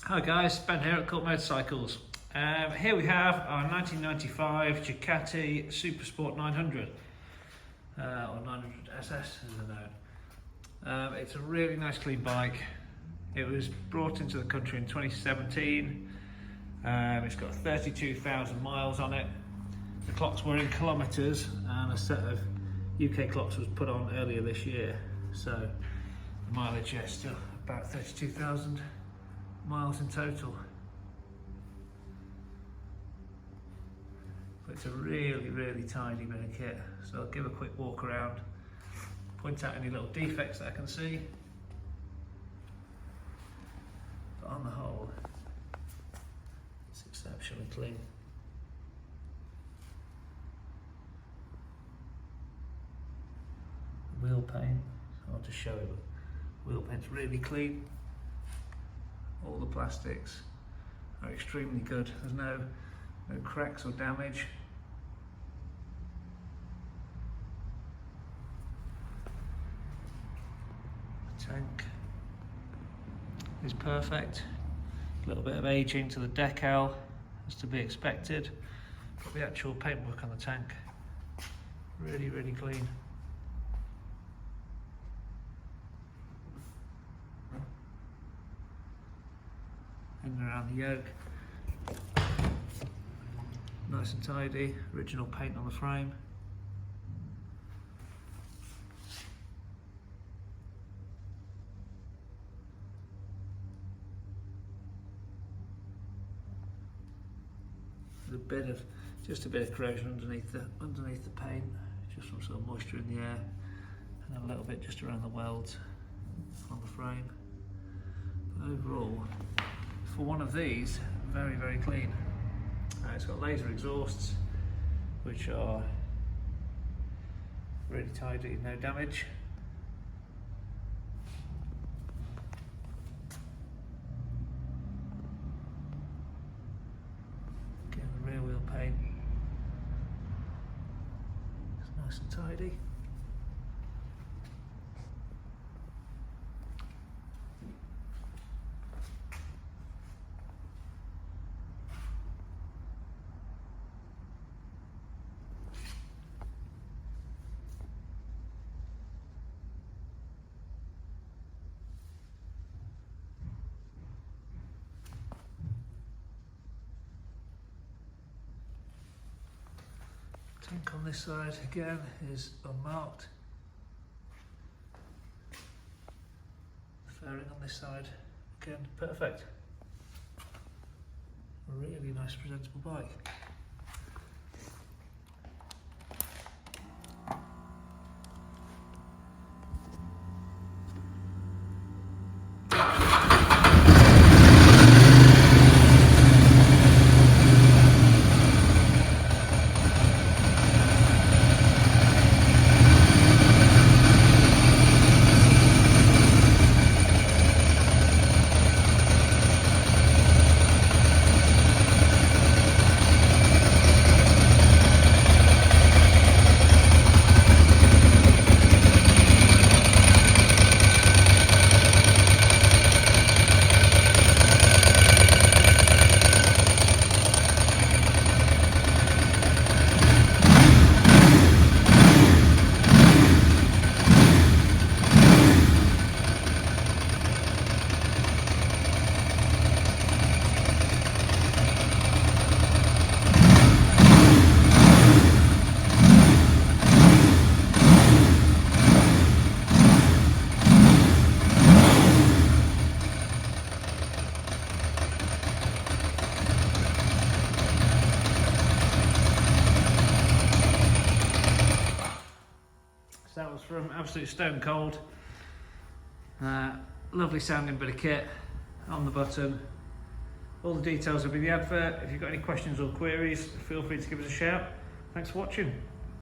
Hi guys, Ben here at Cult Motorcycles. Here we have our 1995 Ducati Super Sport 900, or 900 SS as they're known. It's a really nice clean bike. It was brought into the country in 2017. It's got 32,000 miles on it. The clocks were in kilometres and a set of UK clocks was put on earlier this year. So the mileage is still about 32,000 miles in total. But it's a really tidy bit of kit. So I'll give a quick walk around, point out any little defects that I can see. But on the whole, it's exceptionally clean. Wheel paint, I'll just show it. Wheel paint's really clean. All the plastics are extremely good. There's no cracks or damage. The tank is perfect. A little bit of aging to the decal, as to be expected. But the actual paintwork on the tank, really clean. In and around the yoke, nice and tidy. Original paint on the frame. Just a bit of corrosion underneath the paint, just some sort of moisture in the air, and a little bit just around the welds on the frame. But overall, for one of these, very clean. It's got laser exhausts, which are really tidy, no damage. Again, the rear wheel paint, it's nice and tidy. Tank on this side again is unmarked. Fairing on this side again, perfect. A really nice presentable bike. That was from Absolute Stone Cold. Lovely sounding bit of kit on the button. All the details will be in the advert. If you've got any questions or queries, feel free to give us a shout. Thanks for watching.